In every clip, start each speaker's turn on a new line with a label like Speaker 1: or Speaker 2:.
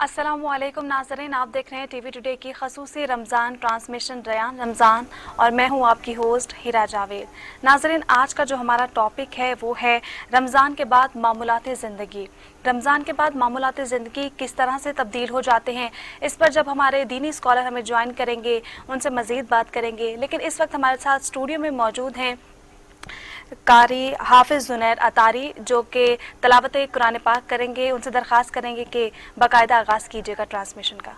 Speaker 1: अस्सलामुअलैकुम नाज़रीन, आप देख रहे हैं टीवी टुडे की खसूसी रमज़ान ट्रांसमिशन रयान रमज़ान और मैं हूं आपकी होस्ट हिरा जावेद। नाज़रीन, आज का जो हमारा टॉपिक है वो है रमज़ान के बाद मामूलाते ज़िंदगी। रमज़ान के बाद मामूलाते ज़िंदगी किस तरह से तब्दील हो जाते हैं, इस पर जब हमारे दीनी स्कॉलर हमें ज्वाइन करेंगे उनसे मज़ीद बात करेंगे। लेकिन इस वक्त हमारे साथ स्टूडियो में मौजूद हैं कारी हाफिज़ जुनैर अतारी, जो कि तलावत कुरान पाक करेंगे। उनसे दरख्वास्त करेंगे कि बाकायदा आगाज़ कीजिएगा ट्रांसमिशन का।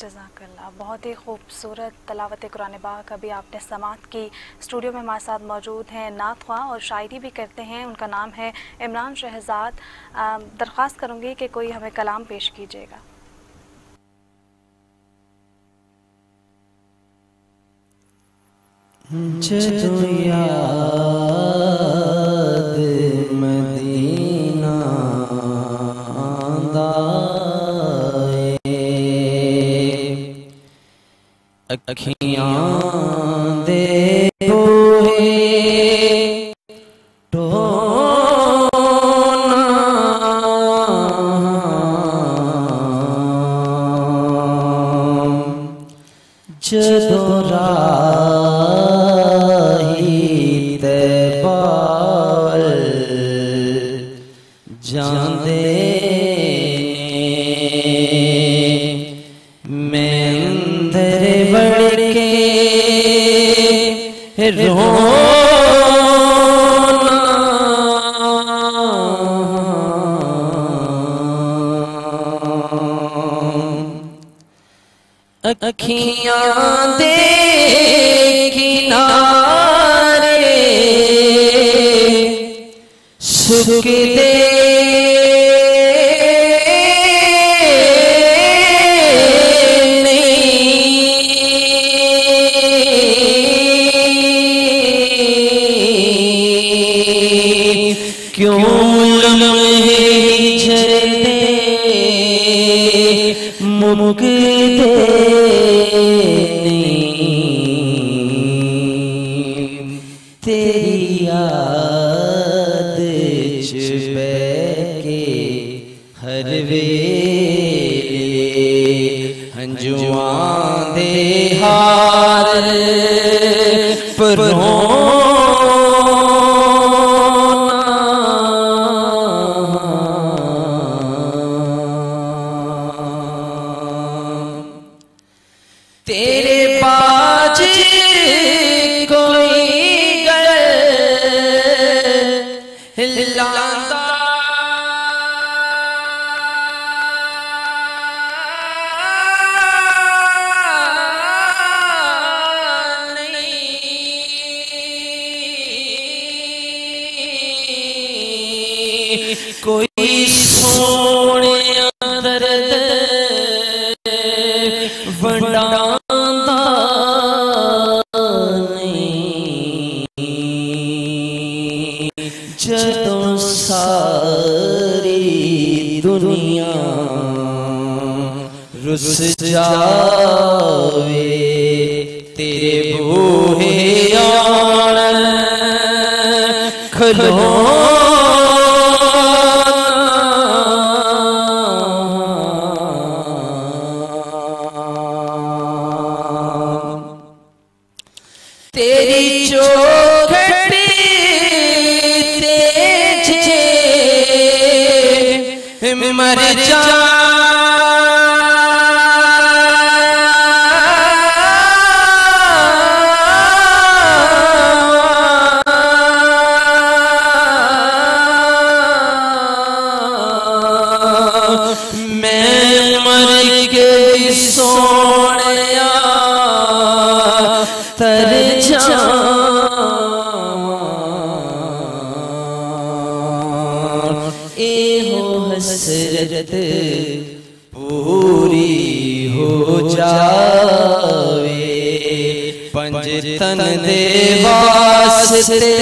Speaker 1: जज़ाकल्लाह। बहुत ही खूबसूरत तलावत कुरान पाक अभी आपने समात की। स्टूडियो में हमारे साथ मौजूद हैं नात ख्वाह और शायरी भी करते हैं, उनका नाम है इमरान शहजाद। दरख्वास्त करूँगी कि कोई हमें कलाम पेश कीजिएगा।
Speaker 2: जदों याद मदीना आंदा अखियां दे बूहे टोना जदों राही तैबाल जांदे मैं अंदर वड़ के रोना अखियां दे किनारे सुख दे क्यों लम्हे झरते मुमकिन तेरी याद च बैके हर वेले हंजुआं दे हार पर तेरे बाज कोई गल लांदा नहीं कोई सोने दर्द वंडांदा नहीं जदों सारी दुनिया रुस जावे तेरे बूहे आन खलो तेरी चौखटी तेजे मर जा मैं मर गई सोनिया तर जा। हसरत पूरी हो जावे, पंजतन दे वास्ते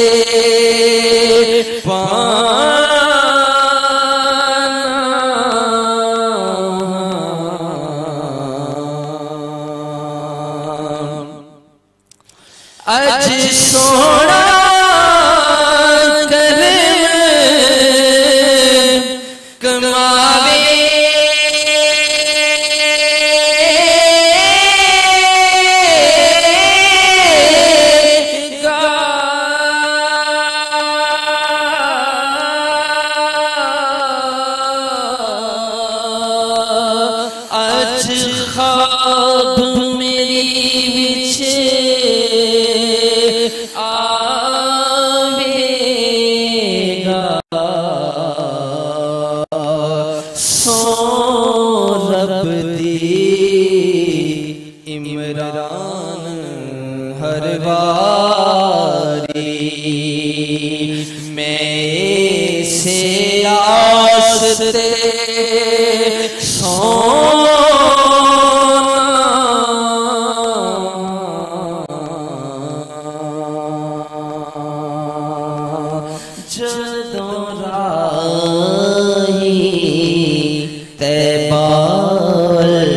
Speaker 2: अज सोना करे कमावे, अज ख्वाब मेरी विछे आवेगा, सो रब दी इमरान हर वारी, मैं से आसते जदों राही तैबा वल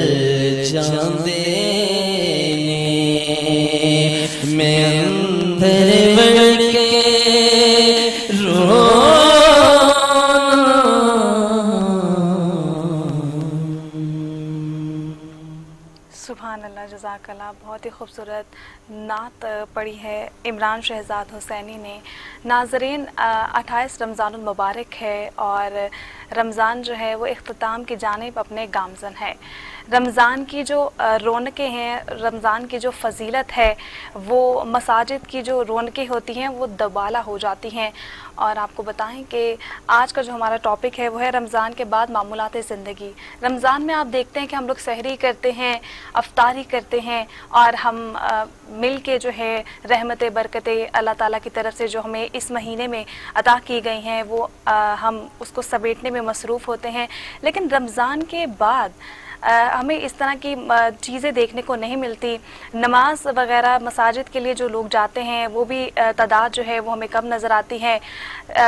Speaker 2: जांदे ने, मैं अंदर बढ़ के
Speaker 1: सुभान अल्लाह, जज़ाकल्लाह। बहुत ही खूबसूरत नात पढ़ी है इमरान शहजाद हुसैनी ने। नाज़रीन, 28 रमज़ानुल मुबारक है और रमज़ान जो है वो इख्तिताम की जानिब अपने गामज़न है। रमज़ान की जो रौनकें हैं, रमज़ान की जो फ़जीलत है, वो मसाजिद की जो रौनकें होती हैं वो दबाला हो जाती हैं। और आपको बताएं कि आज का जो हमारा टॉपिक है वो है रमज़ान के बाद मामूलात ज़िंदगी। रमज़ान में आप देखते हैं कि हम लोग सहरी करते हैं, अफ्तारी करते हैं और हम मिल के जो है रहमत बरकतें अल्लाह ताला की तरफ से जो हमें इस महीने में अता की गई हैं वो हम उसको समेटने में मसरूफ़ होते हैं। लेकिन रमज़ान के बाद हमें इस तरह की चीज़ें देखने को नहीं मिलती। नमाज वगैरह मसाजिद के लिए जो लोग जाते हैं वो भी तादाद जो है वो हमें कम नज़र आती है।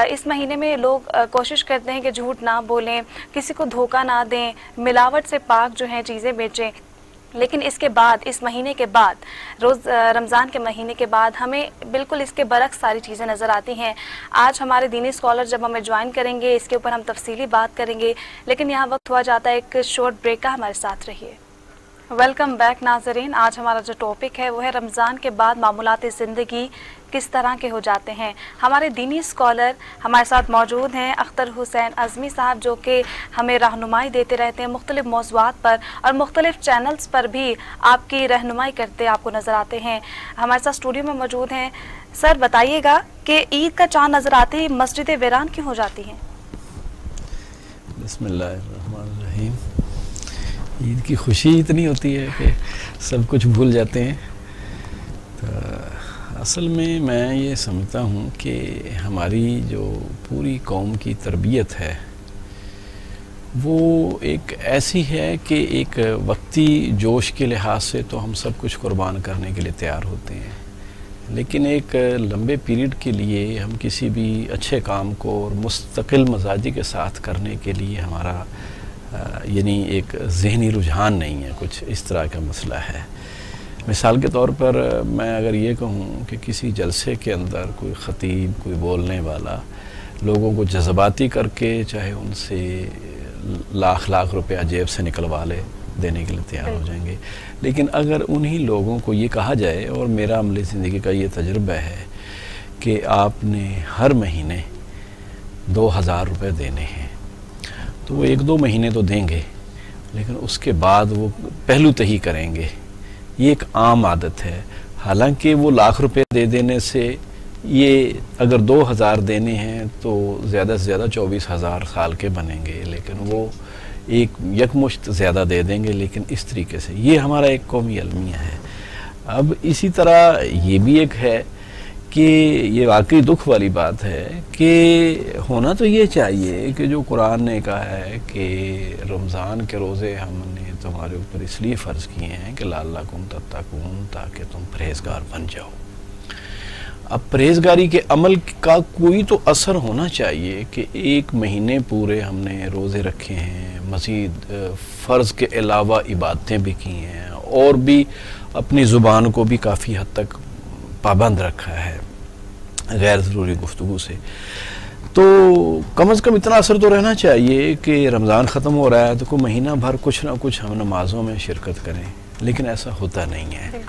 Speaker 1: इस महीने में लोग कोशिश करते हैं कि झूठ ना बोलें, किसी को धोखा ना दें, मिलावट से पाक जो है चीज़ें बेचें। लेकिन इसके बाद, इस महीने के बाद, रोज़ रमज़ान के महीने के बाद हमें बिल्कुल इसके बरक्स सारी चीज़ें नज़र आती हैं। आज हमारे दीनी स्कॉलर जब हमें ज्वाइन करेंगे इसके ऊपर हम तफसीली बात करेंगे, लेकिन यहाँ वक्त हुआ जाता है एक शॉर्ट ब्रेक का। हमारे साथ रहिए। वेलकम बैक नाज़रीन। आज हमारा जो टॉपिक है वो है रमज़ान के बाद मामूलात ज़िंदगी किस तरह के हो जाते हैं। हमारे दीनी स्कॉलर हमारे साथ मौजूद हैं अख्तर हुसैन अज़मी साहब, जो कि हमें रहनुमाई देते रहते हैं मुख्तलिफ़ मौज़ूआत पर और मुख्तलिफ़ चैनल्स पर भी आपकी रहनुमाई करते आपको नज़र आते हैं। हमारे साथ स्टूडियो में मौजूद हैं। सर, बताइएगा कि ईद का चाँद नज़र आते ही मस्जिदें वीरान क्यों हो जाती हैं?
Speaker 3: बिस्मिल्लाहिर्रहमानिर्रहीम। ईद की खुशी इतनी होती है कि सब कुछ भूल जाते हैं। तो असल में मैं ये समझता हूँ कि हमारी जो पूरी कौम की तरबियत है वो एक ऐसी है कि एक वक्ती जोश के लिहाज से तो हम सब कुछ कुर्बान करने के लिए तैयार होते हैं, लेकिन एक लंबे पीरियड के लिए हम किसी भी अच्छे काम को और मुस्तकिल मजाजी के साथ करने के लिए हमारा यानी एक ज़हनी रुझान नहीं है, कुछ इस तरह का मसला है। मिसाल के तौर पर मैं अगर ये कहूँ कि किसी जलसे के अंदर कोई ख़तीब, कोई बोलने वाला लोगों को जज्बाती करके चाहे उनसे लाख लाख रुपया जेब से निकलवा ले, देने के लिए तैयार हो जाएंगे, लेकिन अगर उन्हीं लोगों को ये कहा जाए, और मेरा अमली ज़िंदगी का ये तजुर्बा है कि आपने हर महीने 2000 रुपये देने हैं, तो वो 1-2 महीने तो देंगे, लेकिन उसके बाद वो पहलू तही करेंगे। ये एक आम आदत है। हालांकि वो लाख रुपए दे देने से, ये अगर 2000 देने हैं तो ज़्यादा से ज़्यादा 24,000 साल के बनेंगे, लेकिन वो एक यकमुश्त ज़्यादा दे देंगे। लेकिन इस तरीके से ये हमारा एक कौमी अलमिया है। अब इसी तरह ये भी एक है कि ये वाकई दुख वाली बात है कि होना तो ये चाहिए कि जो कुरान ने कहा है कि रमज़ान के रोज़े हमने तुम्हारे ऊपर इसलिए फ़र्ज़ किए हैं कि लअल्लकुम तत्तकून, ताकि तुम परहेज़गार बन जाओ। अब परहेज़गारी के अमल का कोई तो असर होना चाहिए कि एक महीने पूरे हमने रोज़े रखे हैं, मज़ीद फ़र्ज़ के अलावा इबादतें भी की हैं और भी अपनी ज़ुबान को भी काफ़ी हद तक पाबंद रखा है गैर ज़रूरी गुफ्तगू से, तो कम से कम इतना असर तो रहना चाहिए कि रमज़ान ख़त्म हो रहा है तो कोई महीना भर कुछ ना कुछ हम नमाज़ों में शिरकत करें, लेकिन ऐसा होता नहीं है।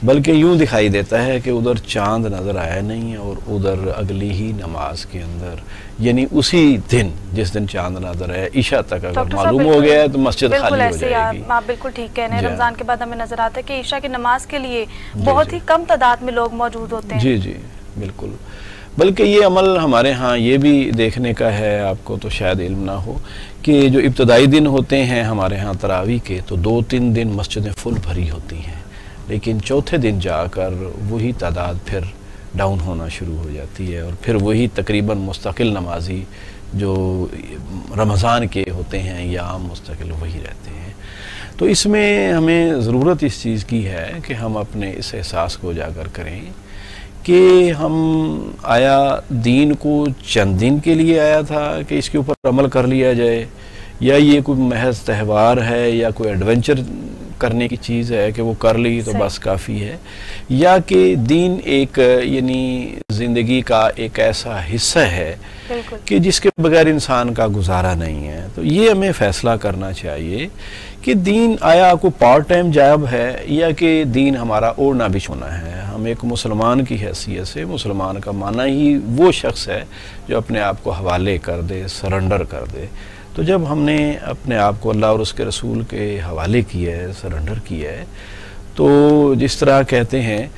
Speaker 3: बल्कि यूँ दिखाई देता है कि उधर चांद नज़र आया नहीं है और उधर अगली ही नमाज के अंदर, यानी उसी दिन जिस दिन चांद नज़र आया ईशा तक अगर मालूम हो गया है तो मस्जिद खाली हो जाएगी।
Speaker 1: आप बिल्कुल ठीक कह रहे हैं। रमज़ान के बाद हमें नज़र आता है कि ईशा की नमाज के लिए बहुत ही कम तादाद में लोग मौजूद होते हैं।
Speaker 3: जी जी बिल्कुल। बल्कि ये अमल हमारे यहाँ ये भी देखने का है, आपको तो शायद इल्म ना हो, कि जो इब्तदाई दिन होते हैं हमारे यहाँ तरावी के, तो 2-3 दिन मस्जिदें फुल भरी होती हैं, लेकिन चौथे दिन जाकर वही तादाद फिर डाउन होना शुरू हो जाती है और फिर वही तकरीबन मुस्तकिल नमाजी जो रमज़ान के होते हैं या आम मुस्तकिल वही रहते हैं। तो इसमें हमें ज़रूरत इस चीज़ की है कि हम अपने इस एहसास को उजागर करें कि हम आया दीन को चंद दिन के लिए आया था कि इसके ऊपर अमल कर लिया जाए, या ये कोई महज त्यौहार है या कोई एडवेंचर करने की चीज़ है कि वो कर ली तो बस काफ़ी है, या कि दीन एक यानी ज़िंदगी का एक ऐसा हिस्सा है कि जिसके बगैर इंसान का गुजारा नहीं है। तो ये हमें फ़ैसला करना चाहिए कि दीन आया कोई पार्ट टाइम जॉब है या कि दीन हमारा ओढ़ना बिछोना है। हम एक मुसलमान की हैसियत से, मुसलमान का माना ही वो शख्स है जो अपने आप को हवाले कर दे, सरेंडर कर दे। तो जब हमने अपने आप को अल्लाह और उसके रसूल के हवाले किया है, सरेंडर किया है, तो जिस तरह कहते हैं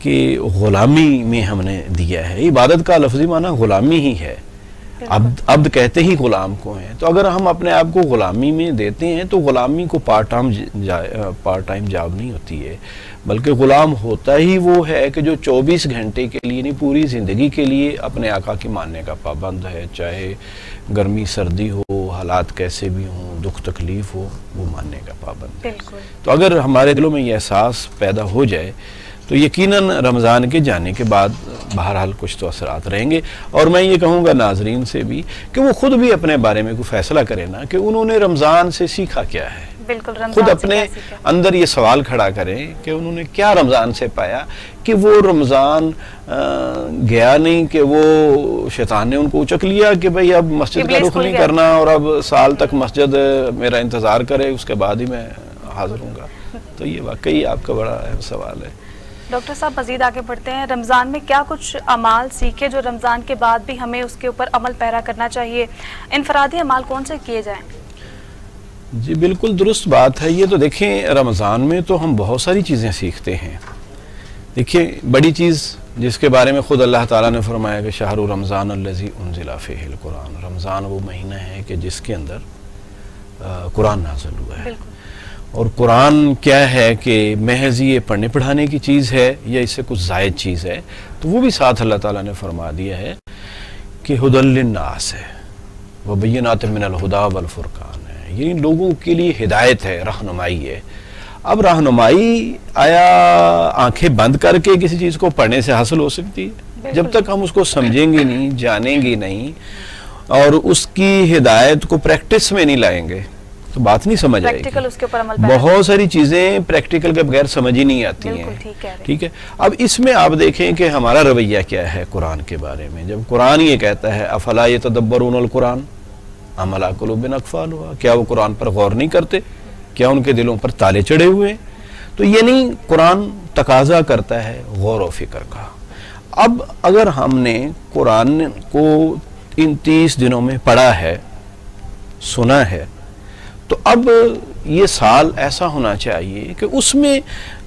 Speaker 3: कि ग़ुलामी में हमने दिया है, इबादत का लफ्ज़ी माना ग़ुलामी ही है, अब्द कहते ही ग़ुलाम को हैं। तो अगर हम अपने आप को ग़ुलामी में देते हैं तो ग़ुलामी को पार्ट टाइम जॉब नहीं होती है, बल्कि ग़ुलाम होता ही वो है कि जो 24 घंटे के लिए नहीं पूरी ज़िंदगी के लिए अपने आका की मानने का पाबंद है, चाहे गर्मी सर्दी हो, हालात कैसे भी हों, दुख तकलीफ़ हो, वो मानने का पाबंद है। तो अगर हमारे दिलों में ये एहसास पैदा हो जाए तो यकीनन रमज़ान के जाने के बाद बहरहाल कुछ तो असरात रहेंगे। और मैं ये कहूँगा नाजरीन से भी कि वो खुद भी अपने बारे में कोई फ़ैसला करें ना कि उन्होंने रमज़ान से सीखा क्या है।
Speaker 1: बिल्कुल,
Speaker 3: खुद अपने अंदर ये सवाल खड़ा करें कि उन्होंने क्या रमज़ान से पाया कि वो रमज़ान गया नहीं कि वो शैतान ने उनको उचक लिया कि भाई अब मस्जिद का रुख नहीं करना और अब साल तक मस्जिद मेरा इंतज़ार करे, उसके बाद ही मैं हाज़िर हूँगा। तो ये वाकई आपका बड़ा अहम सवाल है।
Speaker 1: डॉक्टर साहब मज़ीद आगे बढ़ते हैं, रमज़ान में क्या कुछ अमाल सीखे जो रमज़ान के बाद भी हमें उसके ऊपर अमल पैरा करना चाहिए? इनफरादी अमाल कौन से किए जाएं?
Speaker 3: जी बिल्कुल दुरुस्त बात है। ये तो देखें रमज़ान में तो हम बहुत सारी चीज़ें सीखते हैं। देखिए बड़ी चीज़ जिसके बारे में ख़ुद अल्लाह ताला ने फरमाया कि शहरु रमज़ान अल्लज़ी उन्ज़िला फ़ीहिल कुरान, रमज़ान वो महीना है कि जिसके अंदर कुरान नाज़िल हुआ है। और कुरान क्या है कि महज ये पढ़ने पढ़ाने की चीज़ है या इससे कुछ ज़ायद चीज़ है, तो वो भी साथ अल्लाह ताला ने फरमा दिया है कि हुदल लिन्नास है, व बय्यिनात मिनल हुदा वल फुरकान है, यानी लोगों के लिए हिदायत है, रहनुमाई है। अब रहनुमाई आया आंखें बंद करके किसी चीज़ को पढ़ने से हासिल हो सकती है? जब तक हम उसको समझेंगे नहीं, जानेंगे नहीं और उसकी हिदायत को प्रैक्टिस में नहीं लाएंगे तो बात नहीं समझ आएगी।
Speaker 1: उसके ऊपर अमल
Speaker 3: बहुत सारी चीज़ें प्रैक्टिकल के बगैर समझ ही नहीं आती हैं। ठीक है, अब इसमें आप देखें कि हमारा रवैया क्या है कुरान के बारे में। जब कुरान ये कहता है अफला यतदब्बरूनल कुरान अम अला कुलूबिन अक़फ़ालुहा, क्या वो कुरान पर गौर नहीं करते, क्या उनके दिलों पर ताले चढ़े हुए हैं? तो ये नहीं, कुरान तकाजा करता है गौर व फिक्र का। अब अगर हमने कुरान को इन 30 दिनों में पढ़ा है, सुना है, तो अब ये साल ऐसा होना चाहिए कि उसमें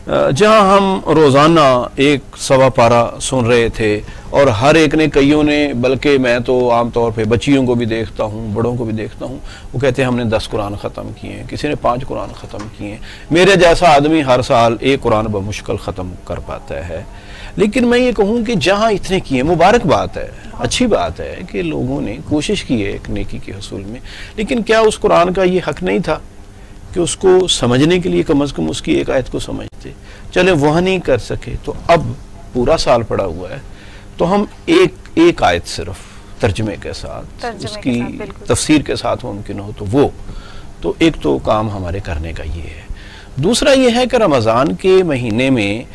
Speaker 3: जहां हम रोज़ाना 1-1.25 पारा सुन रहे थे और हर एक ने, कईयों ने, बल्कि मैं तो आम तौर पे बच्चियों को भी देखता हूँ, बड़ों को भी देखता हूँ, वो कहते हैं हमने 10 कुरान ख़त्म किए हैं, किसी ने 5 कुरान ख़त्म किए हैं। मेरे जैसा आदमी हर साल 1 कुरान बमुश्किल ख़त्म कर पाता है, लेकिन मैं ये कहूँ कि जहाँ इतने किए, मुबारक बात है, अच्छी बात है कि लोगों ने कोशिश की है एक नेकी के हसूल में, लेकिन क्या उस कुरान का ये हक नहीं था कि उसको समझने के लिए कम से कम उसकी एक आयत को समझते? चले वह नहीं कर सके तो अब पूरा साल पड़ा हुआ है, तो हम एक आयत सिर्फ तर्जमे के साथ, उसकी तफसीर के साथ मुमकिन हो तो वो, तो एक तो काम हमारे करने का ये है। दूसरा ये है कि रमज़ान के महीने में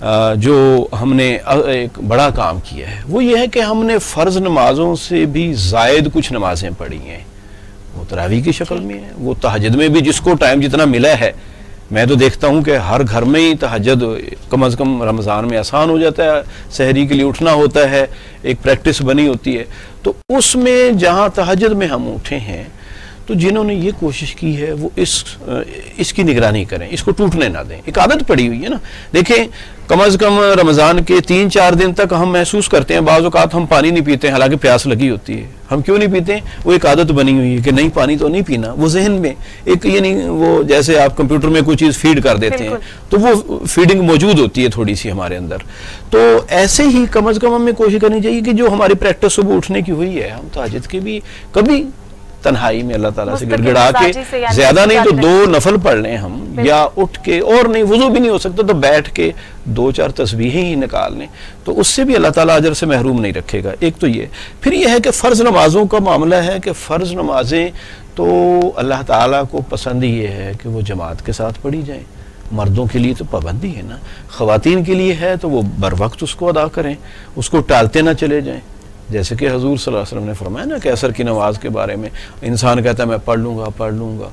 Speaker 3: जो हमने एक बड़ा काम किया है वो ये है कि हमने फ़र्ज़ नमाज़ों से भी ज़ायद कुछ नमाजें पढ़ी हैं। वो तरावी की शक्ल में है, वो तहज्जुद में भी जिसको टाइम जितना मिला है, मैं तो देखता हूँ कि हर घर में ही तहज्जुद कम अज़ कम रमज़ान में आसान हो जाता है, सहरी के लिए उठना होता है, एक प्रैक्टिस बनी होती है। तो उसमें जहाँ तहज्जुद में हम उठे हैं, तो जिन्होंने ये कोशिश की है वो इसकी निगरानी करें, इसको टूटने ना दें। एक आदत पड़ी हुई है ना, देखें कम अज़ कम रमज़ान के 3-4 दिन तक हम महसूस करते हैं, बाज़ औक़ात हम पानी नहीं पीते हैं, हालांकि प्यास लगी होती है, हम क्यों नहीं पीते? वो एक आदत बनी हुई है कि नहीं पानी तो नहीं पीना। वो जहन में एक, यानी वो जैसे आप कंप्यूटर में कोई चीज़ फीड कर देते हैं तो वो फीडिंग मौजूद होती है थोड़ी सी हमारे अंदर। तो ऐसे ही कम अज़ कम हमें कोशिश करनी चाहिए कि जो हमारी प्रैक्टिस सुबह उठने की हुई है, हम तहज्जुद के भी कभी तन्हाई में अल्लाह ताला से गिड़गिड़ा के, ज्यादा नहीं तो 2 नफल पढ़ लें हम, या उठ के, और नहीं वुज़ू भी नहीं हो सकता तो बैठ के 2-4 तस्बीहें ही निकाल लें, तो उससे भी अल्लाह ताला अजर से महरूम नहीं रखेगा। एक तो ये, फिर ये है कि फ़र्ज़ नमाज़ों का मामला है कि फ़र्ज़ नमाजें तो अल्लाह ताला को पसंद ये है कि वो जमात के साथ पढ़ी जाएँ। मर्दों के लिए तो पाबंदी है ना, ख़वातीन के लिए है तो वो बर वक्त उसको अदा करें, उसको टालते ना चले जाएँ। जैसे कि हजूर सल्लल्लाहु अलैहि वसल्लम ने फरमाया ना कि असर की नमाज के बारे में इंसान कहता है मैं पढ़ लूँगा,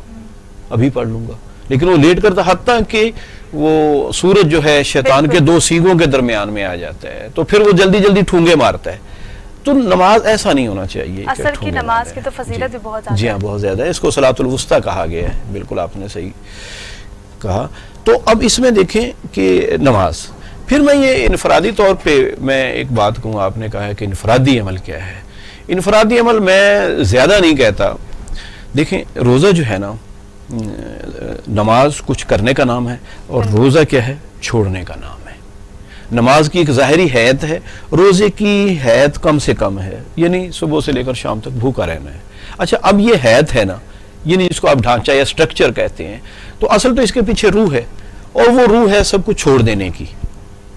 Speaker 3: अभी पढ़ लूँगा, लेकिन वो लेट करता, हत्ता कि वो सूरज जो है शैतान के 2 सींगों के दरमियान में आ जाता है, तो फिर वो जल्दी जल्दी ठूंगे मारता है। तो नमाज ऐसा नहीं होना चाहिए।
Speaker 1: असर की नमाज की तो फजीलत भी बहुत ज़्यादा है।
Speaker 3: जी हाँ, बहुत ज़्यादा है, इसको सलातुल वुस्ता कहा गया है, बिल्कुल आपने सही कहा। तो अब इसमें देखें कि नमाज, फिर मैं ये इनफरादी तौर पे मैं एक बात कहूँ, आपने कहा है कि इनफरादी अमल क्या है। इनफरादी अमल मैं ज़्यादा नहीं कहता। देखें रोज़ा जो है ना, नमाज कुछ करने का नाम है और रोज़ा क्या है? छोड़ने का नाम है। नमाज की एक ज़ाहिरी हैत है, रोज़े की हैत कम से कम है, यानी सुबह से लेकर शाम तक भूखा रहना है। अच्छा, अब ये हैत है ना, यानी जिसको आप ढांचा या स्ट्रक्चर कहते हैं, तो असल तो इसके पीछे रूह है, और वो रूह है सब कुछ छोड़ देने की।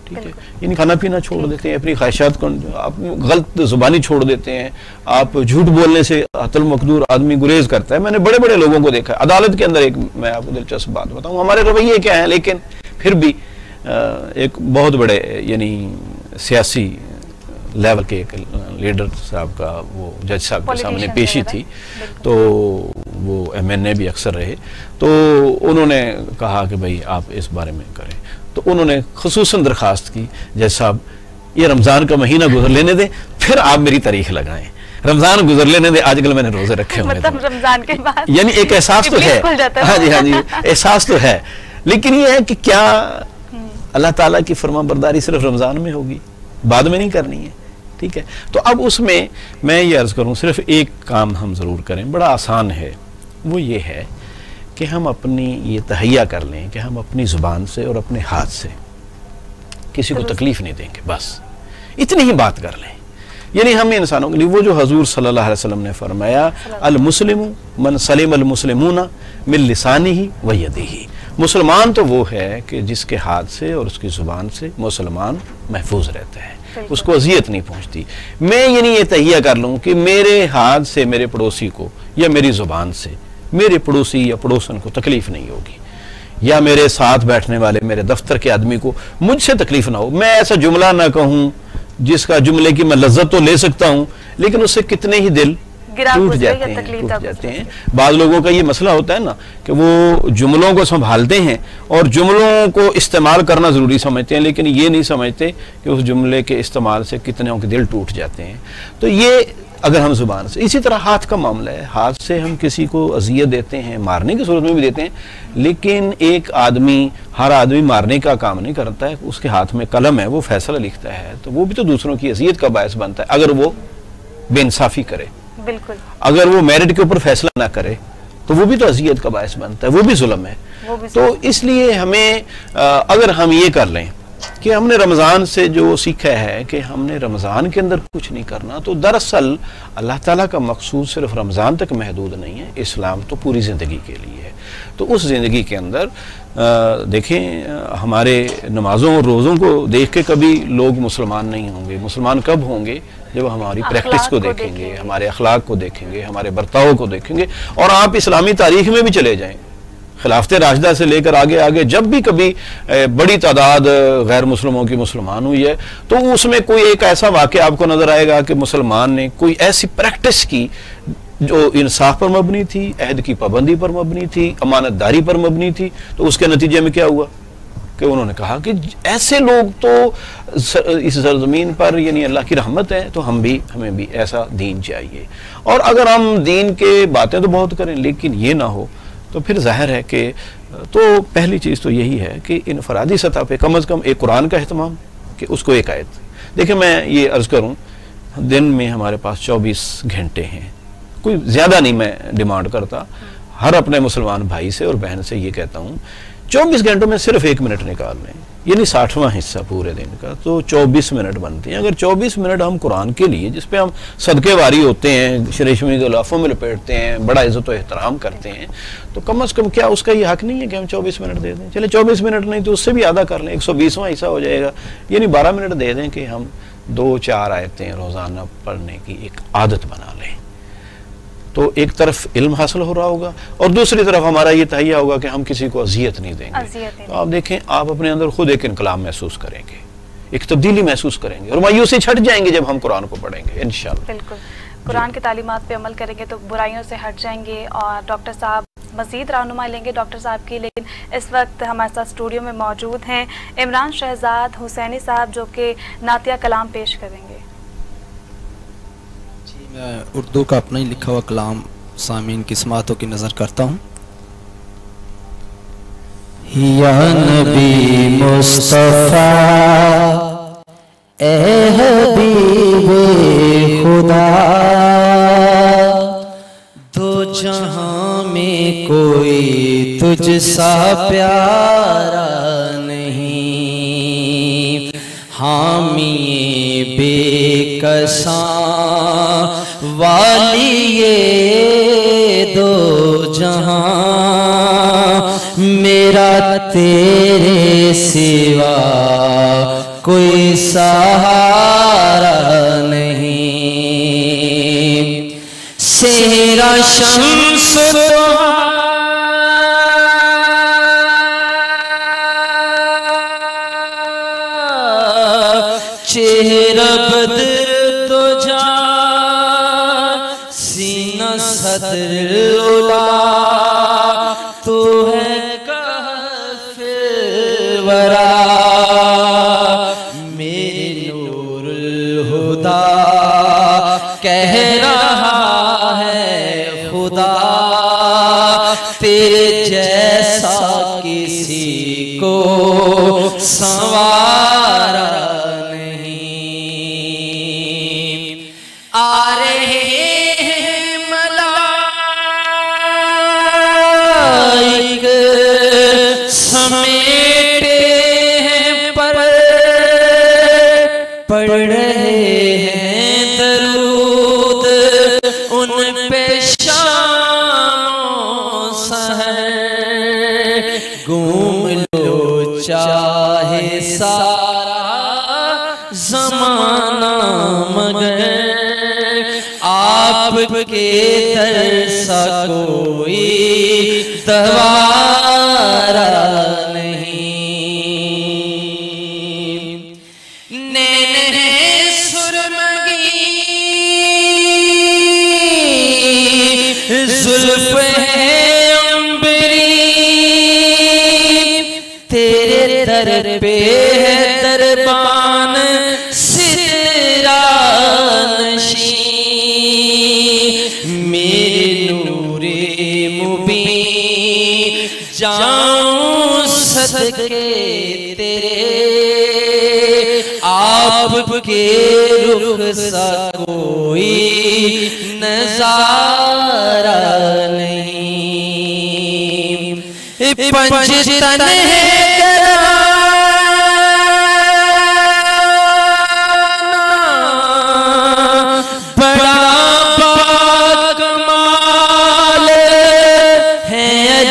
Speaker 3: ठीक है, यानी खाना पीना छोड़ देते हैं, अपनी ख्वाहिशात को, आप गलत जुबानी छोड़ देते हैं, आप झूठ बोलने से अतल मकदूर आदमी गुरेज करता है। मैंने बड़े बड़े लोगों को देखा है अदालत के अंदर। एक मैं आपको दिलचस्प बात बताऊं, हमारे रवैये क्या है, लेकिन फिर भी एक बहुत बड़े यानी सियासी लेवल के एक लीडर साहब का वो जज साहब के सामने पेशी थी, तो वो MNA भी अक्सर रहे, तो उन्होंने कहा कि भाई आप इस बारे में करें, तो उन्होंने खुसूसन दरखास्त की, जज साहब ये रमज़ान का महीना गुजर लेने दें, फिर आप मेरी तारीख लगाएं, रमज़ान गुजर लेने दें, आजकल मैंने रोजे रखे हुए
Speaker 1: मतलब रमज़ान के बाद, यानी
Speaker 3: एक एहसास तो है। हाँ जी, एहसास तो है, लेकिन ये है कि क्या अल्लाह ताला की फरमाबरदारी सिर्फ रमज़ान में होगी, बाद में नहीं करनी है। ठीक है, तो अब उसमें मैं ये अर्ज़ करूँ, सिर्फ एक काम हम ज़रूर करें, बड़ा आसान है, वो ये है कि हम अपनी ये तहैया कर लें कि हम अपनी ज़ुबान से और अपने हाथ से किसी को तकलीफ़ नहीं देंगे, बस इतनी ही बात कर लें। यानी हम इंसानों के लिए वो जो हजूर सल्लल्लाहु अलैहि वसल्लम ने फरमाया, अल मुस्लिमु मन सलिम अल मुस्लिमूना मिन लिसानिही व यदिही, मुसलमान तो वो है कि जिसके हाथ से और उसकी ज़ुबान से मुसलमान महफूज रहता है, उसको अजियत नहीं पहुंचती। मैं यानी ये तहिया कर लूँ कि मेरे हाथ से मेरे पड़ोसी को या मेरी ज़ुबान से मेरे पड़ोसी या पड़ोसन को तकलीफ़ नहीं होगी, या मेरे साथ बैठने वाले मेरे दफ्तर के आदमी को मुझसे तकलीफ ना हो। मैं ऐसा जुमला ना कहूँ जिसका जुमले की मैं लज्जत तो ले सकता हूँ, लेकिन उससे कितने ही दिल टूट जाते हैं। बाद लोगों का ये मसला होता है ना कि वो जुमलों को संभालते हैं और जुमलों को इस्तेमाल करना ज़रूरी समझते हैं, लेकिन ये नहीं समझते कि उस जुमले के इस्तेमाल से कितने के दिल टूट जाते हैं। तो ये अगर हम ज़ुबान से, इसी तरह हाथ का मामला है, हाथ से हम किसी को अजियत देते हैं, मारने की सूरत में भी देते हैं, लेकिन एक आदमी, हर आदमी मारने का काम नहीं करता है, उसके हाथ में कलम है, वो फैसला लिखता है, तो वो भी तो दूसरों की अजियत का बायस बनता है अगर वो बेइंसाफ़ी करे।
Speaker 1: बिल्कुल,
Speaker 3: अगर वो मेरिट के ऊपर फैसला ना करे तो वो भी तो अजियत का बायस बनता है, वो भी जुल्म है। तो इसलिए हमें अगर हम ये कर लें कि हमने रमज़ान से जो सीखा है कि हमने रमज़ान के अंदर कुछ नहीं करना, तो दरअसल अल्लाह ताला का मकसूद सिर्फ रमज़ान तक महदूद नहीं है, इस्लाम तो पूरी ज़िंदगी के लिए है। तो उस ज़िंदगी के अंदर देखें, हमारे नमाज़ों और रोज़ों को देख के कभी लोग मुसलमान नहीं होंगे। मुसलमान कब होंगे? जब हमारी प्रैक्टिस को देखेंगे, हमारे अखलाक को देखेंगे, हमारे बर्ताव को देखेंगे। और आप इस्लामी तारीख में भी चले जाएं, खिलाफत राशिदा से लेकर आगे आगे जब भी कभी बड़ी तादाद गैर मुस्लिमों की मुसलमान हुई है, तो उसमें कोई एक ऐसा वाक़या आपको नज़र आएगा कि मुसलमान ने कोई ऐसी प्रैक्टिस की जो इंसाफ पर मबनी थी, अहद की पाबंदी पर मबनी थी, अमानतदारी पर मबनी थी। तो उसके नतीजे में क्या हुआ कि उन्होंने कहा कि ऐसे लोग तो इस सरजमीन पर, यानी अल्लाह की रहमत है, तो हमें भी ऐसा दीन चाहिए। और अगर हम दीन के बातें तो बहुत करें लेकिन ये ना हो, तो फिर जाहिर है कि तो पहली चीज़ तो यही है कि इनफरादी सतह पे कम अज़ कम एक कुरान का अहतमाम, कि उसको एक आयत। देखिए, मैं ये अर्ज़ करूँ, दिन में हमारे पास 24 घंटे हैं, कोई ज़्यादा नहीं मैं डिमांड करता, हर अपने मुसलमान भाई से और बहन से ये कहता हूँ, 24 घंटों में सिर्फ 1 मिनट निकाल लें, यानी 60वां हिस्सा पूरे दिन का, तो 24 मिनट बनते हैं। अगर 24 मिनट हम कुरान के लिए, जिस पे हम सदके वारी होते हैं, रेशमी गिलाफों में लपेटते हैं, बड़ा इज्जत और एहतराम करते हैं, तो कम अज़ कम क्या उसका ये हक नहीं है कि हम 24 मिनट दे दें? चले 24 मिनट नहीं तो उससे भी आधा कर लें, 120वां हिस्सा हो जाएगा, यानी 12 मिनट दे दें कि हम 2-4 आयतें रोज़ाना पढ़ने की एक आदत बना लें। तो एक तरफ इल्म हासिल हो रहा होगा और दूसरी तरफ हमारा ये तहिया होगा कि हम किसी को अजियत नहीं देंगे। तो आप देखें, आप अपने अंदर खुद एक इनकलाब महसूस करेंगे, एक तब्दीली महसूस करेंगे और मायूसी छट जाएंगे जब हम कुरान को पढ़ेंगे इंशाअल्लाह।
Speaker 1: बिल्कुल, कुरान की तालीमात पे अमल करेंगे तो बुराइयों से हट जाएंगे। और डॉक्टर साहब मज़ीद रहनुमाई लेंगे डॉक्टर साहब की, लेकिन इस वक्त हमारे साथ स्टूडियो में मौजूद हैं इमरान शहजाद हुसैनी साहब, जो कि नातिया कलाम पेश करेंगे।
Speaker 4: मैं उर्दू का अपना ही लिखा हुआ कलाम सामीन की समातों की नज़र करता हूँ।
Speaker 2: या नबी मुस्तफा ए हबीबे खुदा, दो जहां में कोई तुझसा प्यारा नहीं, हामी बेकसा वाली ये दो जहां, मेरा तेरे सिवा कोई सहारा नहीं। सेरा शम्स चेहरा बदर तो जा, सीना सदर उला, तू है कहफ़ वरा, मेरे नूरुल हुदा कह रहा है खुदा, तेरे जैसा किसी को संवारा नहीं। आ रहे हैं मलाइक समेटे हैं पर, पढ़ रहे हैं दरूद उन पे शामों सहर, घूम लो चाहे सारा ज़माना मगर, आपके दर सा कोई दवारा नहीं। नैने सुरमगी जुल्फ है अंबरी, तेरे दर पे है दरबान सिदरा नशी, मेरे नूरे मुबीन जाऊं सदके तेरे, आपके रुख सा कोई नजारा नहीं। पंचतन है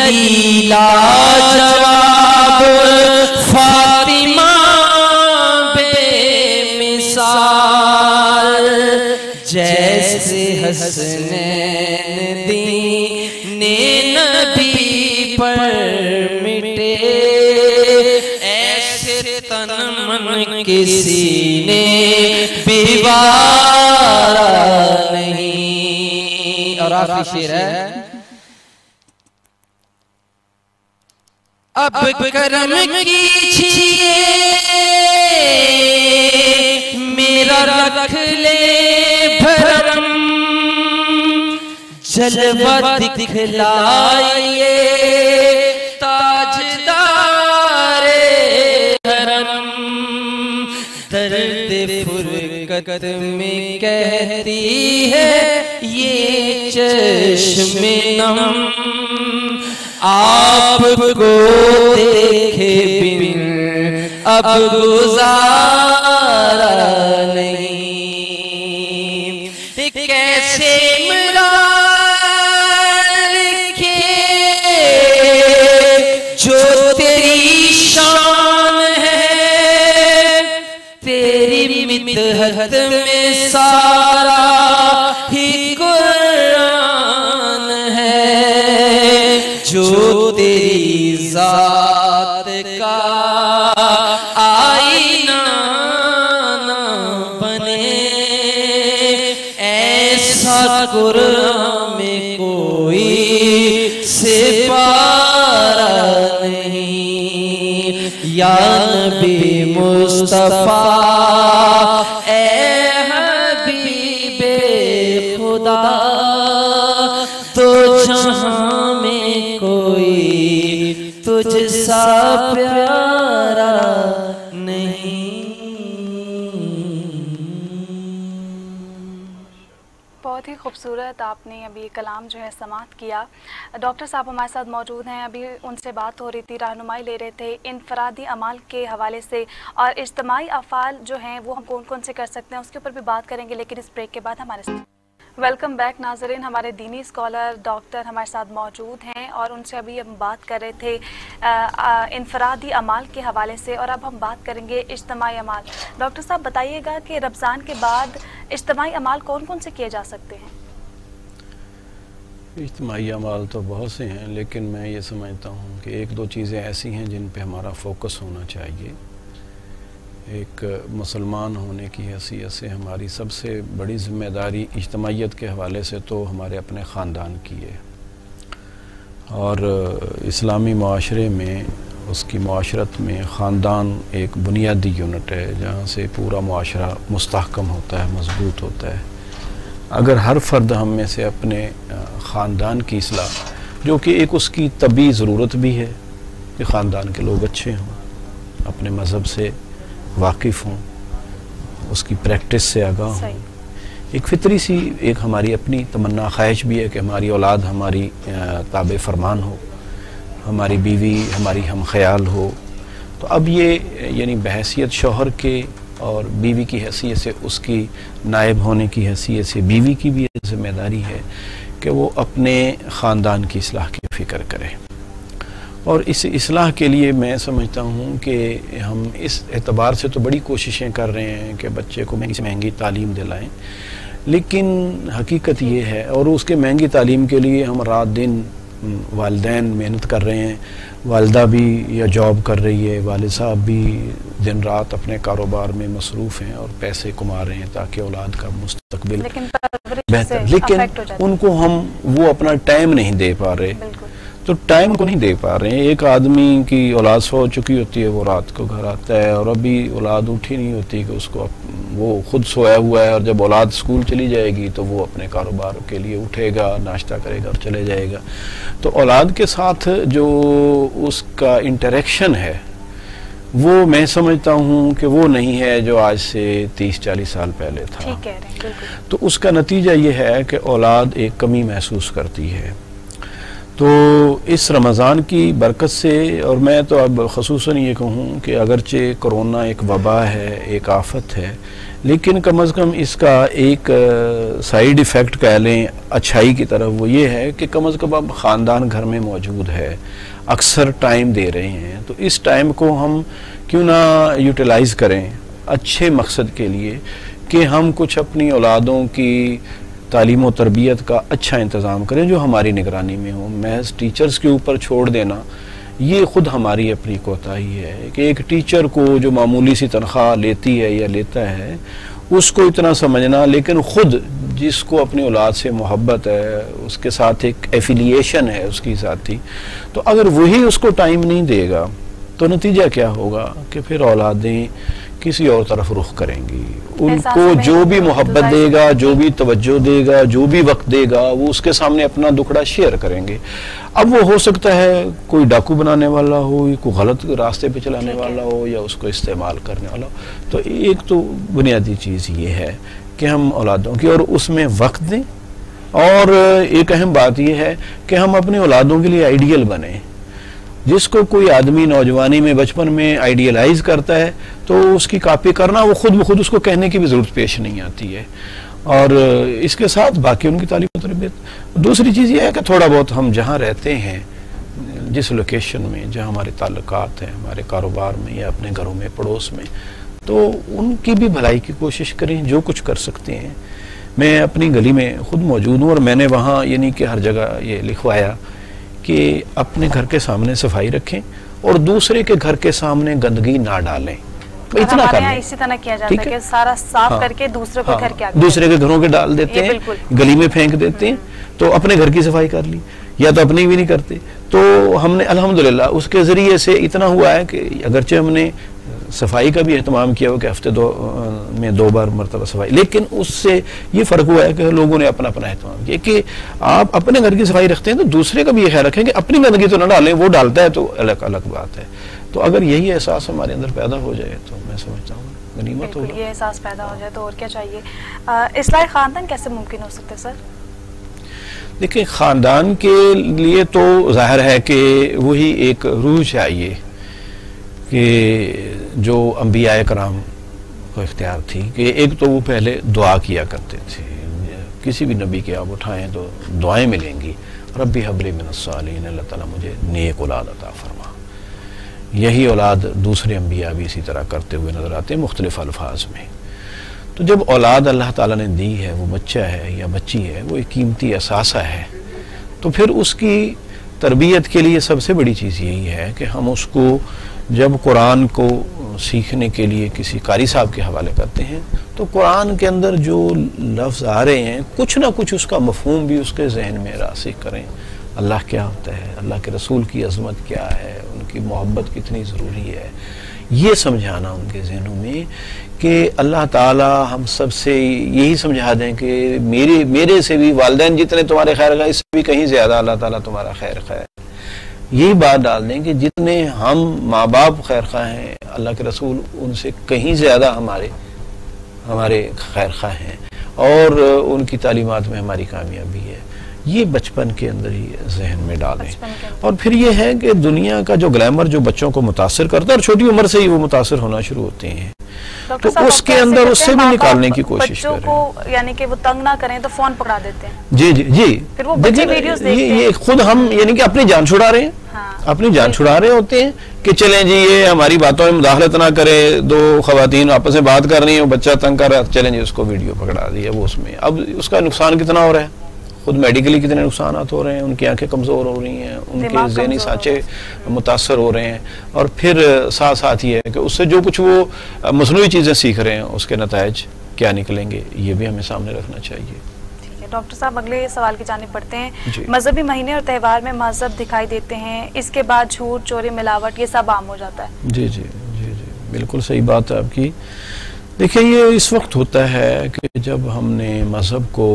Speaker 2: नबी लाजवाब फातिमा बेमिसाल, जैसे हसनैन दीने नबी पर मिटे, ऐसे तन मन किसी ने बिवारा नहीं। और आखिरी शेर है, अब करम कीजिए मेरा रख ले भरम, जलवा दिखलाइए ताजदारे हरम। दर्द फुरकत में कहती है ये चश्मे नम, आपको देखे बिन अब गुजारा नहीं। कैसे इमरान लिखे जो तेरी शान है, तेरी मिदहत में सारा ही कुरान है, जो तेरी जात का आईना न बने, ऐसा कुरान में कोई सिपारा नहीं। या नबी मुस्तफा ए हबीबे खुदा, तो जहां में कोई तुझसा प्यारा नहीं।
Speaker 1: बहुत ही खूबसूरत आपने अभी कलाम जो है समाप्त किया। डॉक्टर साहब हमारे साथ मौजूद हैं, अभी उनसे बात हो रही थी, रहनुमाई ले रहे थे इनफरादी अमाल के हवाले से, और इज्तिमाई अफ़ाल जो हैं वो हम कौन कौन से कर सकते हैं उसके ऊपर भी बात करेंगे, लेकिन इस ब्रेक के बाद हमारे साथ। वेलकम बैक नाज़रीन, हमारे दीनी स्कॉलर डॉक्टर हमारे साथ मौजूद हैं और उनसे अभी हम बात कर रहे थे इनफरादी अमाल के हवाले से, और अब हम बात करेंगे इज्तिमाई अमाल। डॉक्टर साहब बताइएगा कि रमज़ान के बाद इज्तिमाई अमाल कौन कौन से किए जा सकते हैं?
Speaker 3: इज्तिमाई अमाल तो बहुत से हैं, लेकिन मैं ये समझता हूँ कि एक दो चीज़ें ऐसी हैं जिन पे हमारा फोकस होना चाहिए। एक मुसलमान होने की हैसियत से हमारी सबसे बड़ी ज़िम्मेदारी इज्तिमाइयत के हवाले से तो हमारे अपने ख़ानदान की है, और इस्लामी माशरे में, उसकी माशरत में ख़ानदान एक बुनियादी यूनिट है जहाँ से पूरा माशरा मुस्तहकम होता है, मजबूत होता है। अगर हर फ़र्द हम में से अपने ख़ानदान की इस्लाह, जो कि एक उसकी तबी ज़रूरत भी है कि ख़ानदान के लोग अच्छे हों, अपने मज़हब से वाकिफ़ हों, उसकी प्रैक्टिस से आगाह हों, एक फ़ितरी सी एक हमारी अपनी तमन्ना ख्वाहिश भी है कि हमारी औलाद हमारी ताबे फरमान हो, हमारी बीवी हमारी हम ख्याल हो। तो अब ये यानी बहैसियत शौहर के और बीवी की हैसियत से, उसकी नायब होने की हैसियत से बीवी की भी जिम्मेदारी है कि वो अपने ख़ानदान की इस्लाह की फ़िक्र करे। और इस इस्लाह के लिए मैं समझता हूँ कि हम इस एतबार से तो बड़ी कोशिशें कर रहे हैं कि बच्चे को महंगी से महंगी तालीम दिलाएं, लेकिन हकीकत ये है, और उसके महंगी तालीम के लिए हम रात दिन वालिदैन मेहनत कर रहे हैं, वालिदा भी या जॉब कर रही है, वालिद साहब भी दिन रात अपने कारोबार में मसरूफ़ हैं और पैसे कमा रहे हैं ताकि औलाद का मुस्तकबिल बेहतर, लेकिन उनको हम वो अपना टाइम नहीं दे पा रहे, तो टाइम को नहीं दे पा रहे हैं। एक आदमी की औलाद सो चुकी होती है, वो रात को घर आता है, और अभी औलाद उठी नहीं होती कि उसको वो खुद सोया हुआ है, और जब औलाद स्कूल चली जाएगी तो वो अपने कारोबार के लिए उठेगा, नाश्ता करेगा और चले जाएगा। तो औलाद के साथ जो उसका इंटरेक्शन है वो मैं समझता हूँ कि वो नहीं है जो आज से 30-40 साल पहले था।
Speaker 1: ठीक कह रहे हैं।
Speaker 3: तो उसका नतीजा ये है कि औलाद एक कमी महसूस करती है। तो इस रमज़ान की बरकत से, और मैं तो अब ख़ुसूसन ये कहूँ कि अगरचे कोरोना एक वबा है, एक आफत है, लेकिन कम अज़ कम इसका एक साइड इफ़ेक्ट कह लें अच्छाई की तरफ, वो ये है कि कम अज़ कम अब ख़ानदान घर में मौजूद है, अक्सर टाइम दे रहे हैं, तो इस टाइम को हम क्यों ना यूटिलाइज़ करें अच्छे मकसद के लिए कि हम कुछ अपनी औलादों की तालीम और तरबियत का अच्छा इंतज़ाम करें जो हमारी निगरानी में हो। महज टीचर्स के ऊपर छोड़ देना ये ख़ुद हमारी अपनी कोताही है कि एक टीचर को जो मामूली सी तनख्वाह लेती है या लेता है उसको इतना समझना, लेकिन ख़ुद जिसको अपनी औलाद से मोहब्बत है, उसके साथ एक एफिलिएशन है उसकी साथी, तो अगर वही उसको टाइम नहीं देगा तो नतीजा क्या होगा कि फिर औलादें किसी और तरफ रुख करेंगी। उनको जो भी मोहब्बत देगा, जो भी तवज्जो देगा, जो भी वक्त देगा, वो उसके सामने अपना दुखड़ा शेयर करेंगे। अब वो हो सकता है कोई डाकू बनाने वाला हो, कोई गलत रास्ते पे चलाने वाला हो, या उसको इस्तेमाल करने वाला हो। तो एक तो बुनियादी चीज़ ये है कि हम औलादों की और उसमें वक्त दें, और एक अहम बात यह है कि हम अपने औलादों के लिए आइडियल बने। जिसको कोई आदमी नौजवानी में, बचपन में आइडियलाइज करता है तो उसकी कॉपी करना, वो खुद ब खुद उसको कहने की भी ज़रूरत पेश नहीं आती है। और इसके साथ बाकी उनकी तालीम और तरबियत। दूसरी चीज़ ये है कि थोड़ा बहुत हम जहाँ रहते हैं, जिस लोकेशन में जहाँ हमारे ताल्लुकात हैं, हमारे कारोबार में या अपने घरों में, पड़ोस में, तो उनकी भी भलाई की कोशिश करें जो कुछ कर सकते हैं। मैं अपनी गली में खुद मौजूद हूँ और मैंने वहाँ यानी कि हर जगह ये लिखवाया कि अपने घर के सामने सफाई रखें और दूसरे के घर के सामने गंदगी ना डालें। इतना करना,
Speaker 1: इसी तरह किया जाता है कि सारा साफ करके दूसरे के घर के
Speaker 3: दूसरे के घरों के डाल देते हैं, गली में फेंक देते हैं, तो अपने घर की सफाई कर ली, या तो अपनी भी नहीं करते। तो हमने अल्हम्दुलिल्लाह उसके ज़रिए से इतना हुआ है कि अगरचे हमने सफाई का भी एहतमाम किया हो कि हफ्ते में 2 बार मरतबा सफाई, लेकिन उससे ये फ़र्क हुआ है कि लोगों ने अपना अपना एहतमाम किया कि आप अपने घर की सफाई रखते हैं तो दूसरे का भी ये ख्याल रखें कि अपनी गंदगी तो ना डालें, वो डालता है तो अलग अलग बात है। तो अगर यही एहसास हमारे अंदर पैदा हो जाए तो मैं समझता हूँ गनीमत होगा।
Speaker 1: ये एहसास पैदा हो जाए तो और क्या चाहिए। इस्लाह ख़ानदान कैसे मुमकिन हो सकता है सर?
Speaker 3: देखिए, ख़ानदान के लिए तो जाहिर है कि वही एक रूह चाहिए कि जो अंबिया कराम को इख्तियार थी कि एक तो वो पहले दुआ किया करते थे। किसी भी नबी के आप उठाएं तो दुआएं मिलेंगी, रब्बी हबली मिनस्सालिहीन, अल्लाह ताला मुझे नेक औलाद अता फरमा। यही औलाद दूसरे अंबिया भी इसी तरह करते हुए नज़र आते हैं मुख्तलिफ अल्फाज में। तो जब औलाद अल्लाह ताला ने दी है, वो बच्चा है या बच्ची है, वो एक कीमती असासा है, तो फिर उसकी तरबियत के लिए सबसे बड़ी चीज़ यही है कि हम उसको जब कुरान को सीखने के लिए किसी कारी साहब के हवाले करते हैं तो कुरान के अंदर जो लफ्ज़ आ रहे हैं कुछ ना कुछ उसका मफ़हूम भी उसके जहन में रासिख करें। अल्लाह क्या होता है, अल्लाह के रसूल की अज़मत क्या है, उनकी मोहब्बत कितनी ज़रूरी है, ये समझाना उनके जहनों में कि अल्लाह ताला हम सब से यही समझा दें कि मेरे से भी वालिदैन जितने तुम्हारे खैर खा, इससे भी कहीं ज़्यादा अल्लाह ताला तुम्हारा खैर खा है। यही बात डाल दें कि जितने हम माँ बाप खैर खा हैं, अल्लाह के रसूल उनसे कहीं ज़्यादा हमारे खैर खा हैं, और उनकी तालीमात में हमारी कामयाबी है। ये बचपन के अंदर ही जहन में डालें। और फिर ये है कि दुनिया का जो ग्लैमर जो बच्चों को मुतासर करता है, और छोटी उम्र से ही वो मुतासर होना शुरू होते हैं, तो उसके अंदर उससे भी निकालने की कोशिश करें।
Speaker 1: को यानी कि वो तंग ना करें तो फोन पकड़ा देते हैं।
Speaker 3: जी जी जी,
Speaker 1: फिर वो बच्चे वीडियोस देखते हैं।
Speaker 3: ये खुद हम यानी कि अपनी जान छुड़ा रहे हैं। हाँ, अपनी जान छुड़ा रहे होते हैं कि चलें जी ये हमारी बातों में मुदाखलत ना करे, 2 खवातीन आपस में बात कर रही है, बच्चा तंग कर रहा है, चलें जी उसको वीडियो पकड़ा दिया। वो उसमें अब उसका नुकसान कितना हो रहा है, खुद मेडिकली कितने नुकसान हो रहे हैं, उनकी आंखें कमज़ोर हो रही हैं, उनके ज़हनी सांचे मुतासर हो रहे हैं, और फिर साथ साथ ये है कि उससे जो कुछ वो मसनूई चीज़ें सीख रहे हैं उसके नताइज क्या निकलेंगे, ये भी हमें सामने रखना चाहिए।
Speaker 1: ठीक है डॉक्टर साहब, अगले सवाल की जानिब बढ़ते हैं। मजहबी महीने और त्यौहार में मजहब दिखाई देते हैं, इसके बाद झूठ, चोरी, मिलावट ये सब आम हो जाता है।
Speaker 3: जी जी जी जी, बिल्कुल सही बात है आपकी। देखिए, ये इस वक्त होता है कि जब हमने मजहब को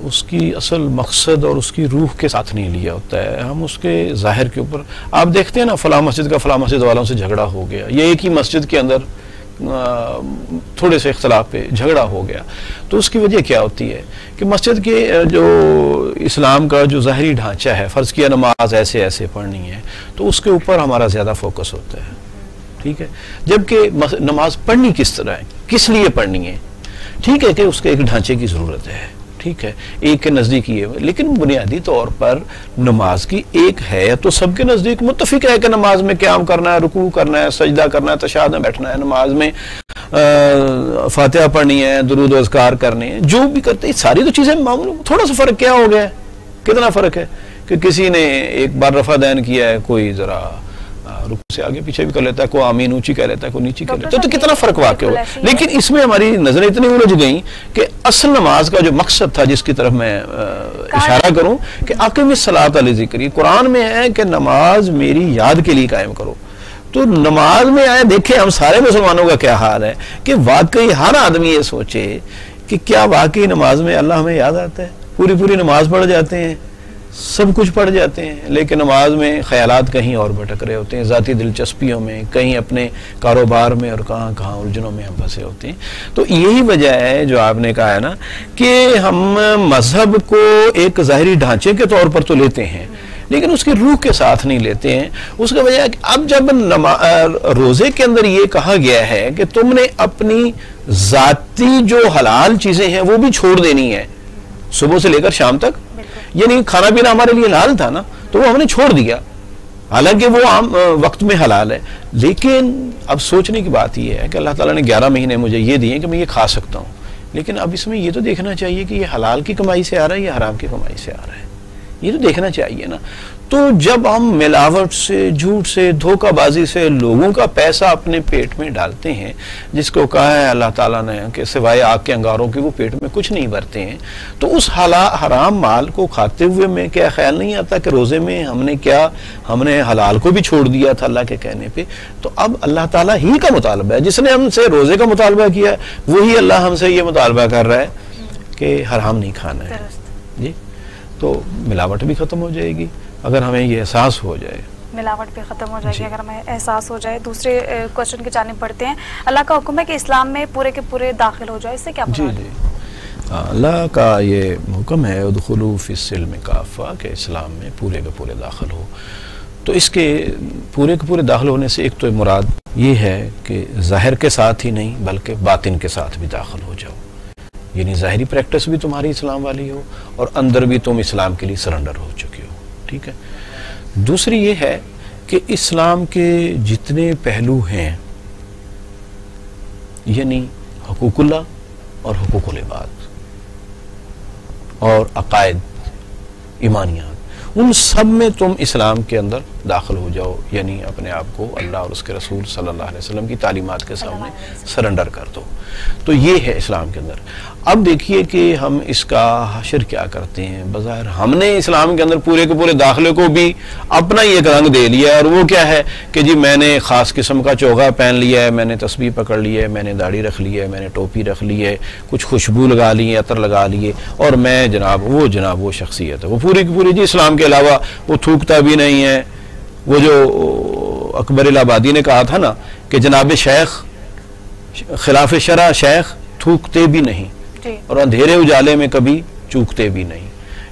Speaker 3: उसकी असल मकसद और उसकी रूह के साथ नहीं लिया होता है, हम उसके ज़ाहिर के ऊपर, आप देखते हैं ना फलां मस्जिद का फलां मस्जिद वालों से झगड़ा हो गया, ये एक ही मस्जिद के अंदर थोड़े से इख्तलाफ पे झगड़ा हो गया, तो उसकी वजह क्या होती है कि मस्जिद के जो इस्लाम का जो ज़ाहरी ढांचा है, फ़र्ज़ किया नमाज ऐसे ऐसे पढ़नी है, तो उसके ऊपर हमारा ज़्यादा फोकस होता है, ठीक है। जबकि नमाज पढ़नी किस तरह है, किस लिए पढ़नी है, ठीक है कि उसके एक ढांचे की ज़रूरत है, ठीक है, एक के नज़दीक ये, लेकिन बुनियादी तौर पर नमाज की एक है तो सबके नज़दीक मुत्तफिक है कि नमाज में क़याम करना है, रुकू करना है, सजदा करना है, तशहद में बैठना है, नमाज में फातिहा पढ़नी है, दुरूद व अज़कार करने हैं, जो भी करते हैं सारी तो चीज़ें मामूल। थोड़ा सा फ़र्क क्या हो गया है, कितना फ़र्क है कि किसी ने एक बार रफ़ा दैन किया है, कोई ज़रा रुकू से आगे पीछे भी कर लेता है, कोई आमीन ऊंची कह लेता है, कोई नीची कह लेता है, तो कितना फर्क वाक़ हो। लेकिन इसमें हमारी नजरें इतनी उलझ गई कि असल नमाज का जो मकसद था, जिसकी तरफ मैं इशारा करूं कि अक़ीमिस सलात अला ज़िक्री, कुरान में है कि नमाज मेरी याद के लिए कायम करो। तो नमाज में आए, देखें हम सारे मुसलमानों का क्या हाल है कि वाकई हर आदमी ये सोचे कि क्या वाकई नमाज में अल्लाह हमें याद आता है। पूरी पूरी नमाज पढ़ जाते हैं, सब कुछ पढ़ जाते हैं, लेकिन नमाज में ख्यालात कहीं और भटक रहे होते हैं, ज़ाती दिलचस्पियों में, कहीं अपने कारोबार में, और कहाँ कहाँ उलझनों में हम फंसे होते हैं। तो यही वजह है जो आपने कहा है ना कि हम मजहब को एक ज़ाहिरी ढांचे के तौर पर तो लेते हैं, लेकिन उसकी रूह के साथ नहीं लेते हैं। उसका वजह है कि अब जब रोज़े के अंदर ये कहा गया है कि तुमने अपनी ज़ाती जो हलाल चीज़ें हैं वो भी छोड़ देनी है सुबह से लेकर शाम तक, यानी खाना पीना हमारे लिए हलाल था ना, तो वो हमने छोड़ दिया, हालांकि वो आम वक्त में हलाल है। लेकिन अब सोचने की बात यह है कि अल्लाह ताला ने 11 महीने मुझे ये दिए कि मैं ये खा सकता हूँ, लेकिन अब इसमें ये तो देखना चाहिए कि ये हलाल की कमाई से आ रहा है या हराम की कमाई से आ रहा है, ये तो देखना चाहिए ना। तो जब हम मिलावट से, झूठ से, धोखाबाजी से लोगों का पैसा अपने पेट में डालते हैं, जिसको कहा है अल्लाह ताला ने कि सिवाय आग के अंगारों के वो पेट में कुछ नहीं भरते हैं, तो उस हराम माल को खाते हुए में क्या ख्याल नहीं आता कि रोज़े में हमने हलाल को भी छोड़ दिया था अल्लाह के कहने पे। तो अब अल्लाह ताला ही का मुतालबा है, जिसने हमसे रोज़े का मुतालबा किया वही अल्लाह हमसे ये मुतालबा कर रहा है कि हराम नहीं खाना है जी। तो मिलावट भी ख़त्म हो जाएगी अगर हमें ये एहसास हो जाए,
Speaker 1: मिलावट भी ख़त्म हो जाएगी अगर हमें एहसास हो जाए। दूसरे क्वेश्चन की जानिब बढ़ते हैं। अल्लाह का हुक्म है कि इस्लाम में पूरे के पूरे दाखिल हो जाए, इससे क्या
Speaker 3: जी जी, अल्लाह का ये हुक्म है उदखुलू फिस्सिल्म काफ़ा, के इस्लाम में पूरे के पूरे दाखिल हो। तो इसके पूरे के पूरे दाखिल होने से एक तो मुराद ये है कि ज़ाहिर के साथ ही नहीं बल्कि बातिन के साथ भी दाखिल हो जाओ, यानी ज़ाहिरी प्रैक्टिस भी तुम्हारी इस्लाम वाली हो और अंदर भी तुम इस्लाम के लिए सरेंडर हो चुके हो, ठीक है। दूसरी ये है कि इस्लाम के जितने पहलू हैं, यानी हुकूकुल्लाह और हुकूकुल इबाद और अकायद, ईमानियात, उन सब में तुम इस्लाम के अंदर दाखिल हो जाओ, यानी अपने आप को अल्लाह और उसके रसूल सल्लल्लाहु अलैहि वसल्लम की तालीमात के सामने सरेंडर कर दो। तो ये है इस्लाम के अंदर। अब देखिए कि हम इसका हशर क्या करते हैं। बज़ाहिर हमने इस्लाम के अंदर पूरे के पूरे दाखिले को भी अपना ही एक रंग दे लिया है, और वो क्या है कि जी मैंने ख़ास किस्म का चोगा पहन लिया है, मैंने तस्बीह पकड़ ली है, मैंने दाढ़ी रख ली है, मैंने टोपी रख ली है, कुछ खुशबू लगा ली है, अतर लगा लिए, और मैं जनाब वो शख्सियत है। वो पूरी की पूरी जी इस्लाम के अलावा वो थूकता भी नहीं है। वो जो अकबर इलाहाबादी ने कहा था ना कि जनाब शेख खिलाफ शरा शेख थूकते भी नहीं और अंधेरे उजाले में कभी चूकते भी नहीं।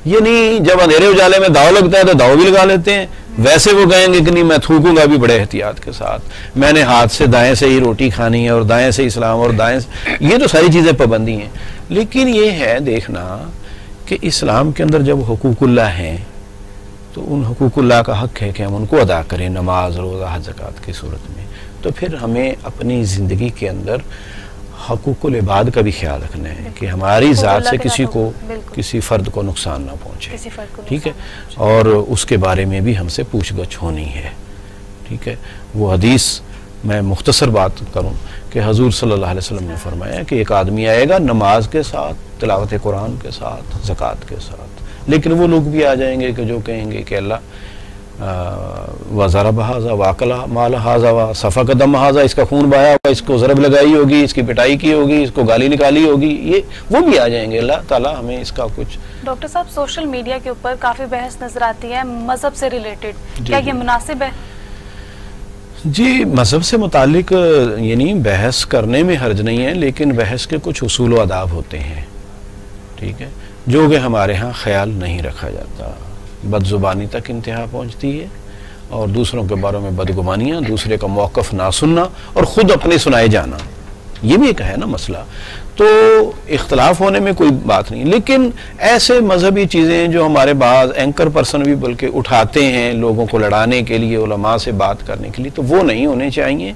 Speaker 3: ये नहीं जब अंधेरे उजाले में दाव लगता है तो दाव भी लगा लेते हैं, वैसे वो कहेंगे कि नहीं मैं थूकूंगा भी बड़े एहतियात के साथ, मैंने हाथ से दाएं से ही रोटी खानी है और दाएं से इस्लाम और दाएं से, ये तो सारी चीज़ें पाबंदी हैं। लेकिन ये है देखना कि इस्लाम के अंदर जब हुकूकुल्लाह हैं तो उन हुकूकुल्लाह का हक है कि हम उनको अदा करें नमाज, रोज़ा, हज, ज़कात की सूरत में। तो फिर हमें अपनी ज़िंदगी के अंदर हकूकुल इबाद का भी ख्याल रखना है कि हमारी ज़ात से किसी फ़र्द को नुकसान ना पहुँचे, ठीक है, और उसके बारे में भी हमसे पूछगछ होनी है, ठीक है। वो हदीस मैं मुख्तसर बात करूँ कि हजूर सल्लल्लाहु अलैहि वसल्लम ने फरमाया कि एक आदमी आएगा नमाज के साथ, तिलावत कुरान के साथ, ज़कात के साथ, लेकिन वो लोग भी आ जाएंगे कि जो कहेंगे कि अल्लाह वज़ारा बहाजा वाकला माला हाजा व सफ़ा कदम हाजा, इसका खून बहाया होगा, इसको ज़रब लगाई होगी, इसकी पिटाई की होगी, इसको गाली निकाली होगी, ये वो भी आ जाएंगे। अल्लाह ताला हमें इसका कुछ।
Speaker 1: डॉक्टर साहब, सोशल मीडिया के ऊपर काफ़ी बहस नज़र आती है मज़हब से रिलेटेड, क्या ये मुनासिब है?
Speaker 3: जी, मज़हब से मुतालिक यानी बहस करने में हर्ज नहीं है, लेकिन बहस के कुछ उसूल व आदाब होते हैं, ठीक है, जो कि हमारे यहाँ ख्याल नहीं रखा जाता। बदजुबानी तक इंतहा पहुँचती है और दूसरों के बारे में बदगुमानियाँ, दूसरे का मौक़िफ़ ना सुनना और ख़ुद अपने सुनाए जाना, ये भी एक है ना मसला। तो इख्तलाफ होने में कोई बात नहीं, लेकिन ऐसे मजहबी चीज़ें जो हमारे बाद एंकर पर्सन भी बल्कि उठाते हैं लोगों को लड़ाने के लिए, उलमा से बात करने के लिए, तो वो नहीं होने चाहिए,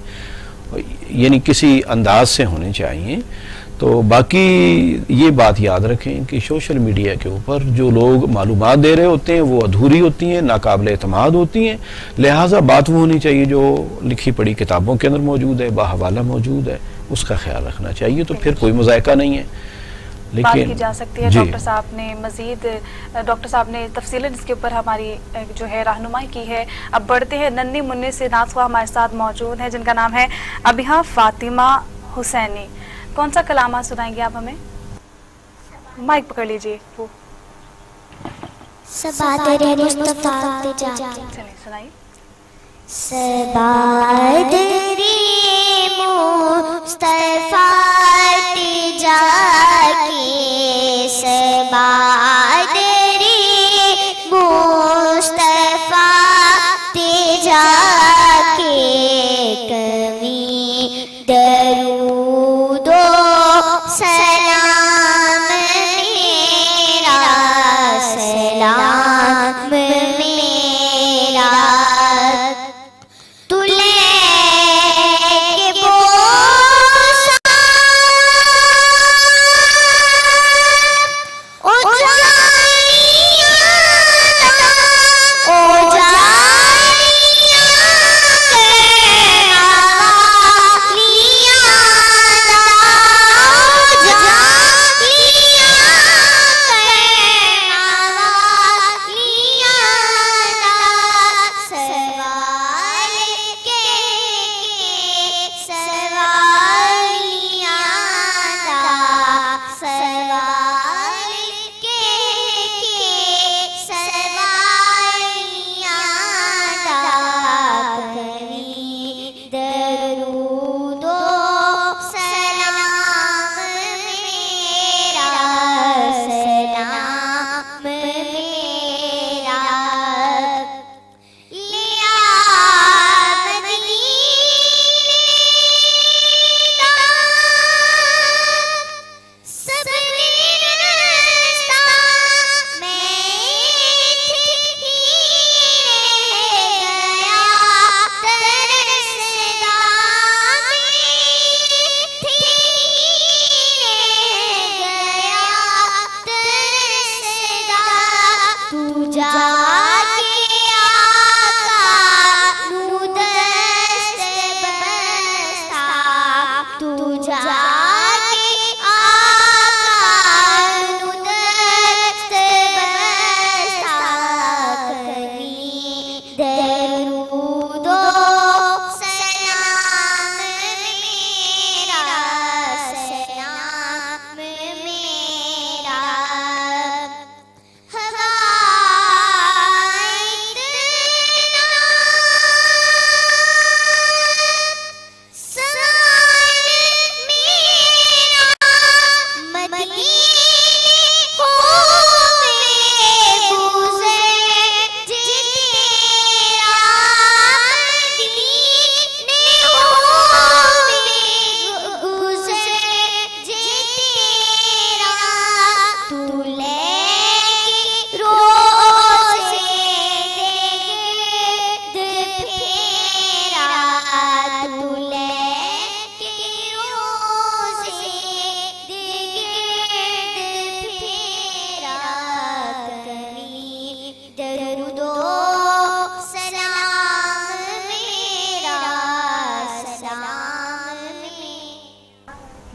Speaker 3: यानी किसी अंदाज से होने चाहिए। तो बाकी ये बात याद रखें कि सोशल मीडिया के ऊपर जो लोग मालूमात दे रहे होते हैं वो अधूरी होती हैं, नाकाबिल एतमाद होती हैं, लिहाजा बात वो होनी चाहिए जो लिखी पढ़ी किताबों के अंदर मौजूद है, बाहवाला मौजूद है, उसका ख्याल रखना चाहिए, तो फिर कोई मुज़ायका नहीं है।
Speaker 1: लेकिन बात की जा सकती है। डॉक्टर साहब ने मजीद तफसीलन इसके ऊपर हमारी जो है रहनुमाई की है। अब बढ़ते हैं नन्ही मुन्नी से नाज़ हमारे साथ मौजूद हैं जिनका नाम है अबिहा फातिमा हुसैनी। कौन सा कलामा सुनाएंगे आप हमें? माइक पकड़ लीजिए। वो
Speaker 5: सुनाइए। सबादरे मुस्तफा जाके, सबादरे मुस्तफा जाके, कभी दरूदो सलाम मेरा, सलाम मेरा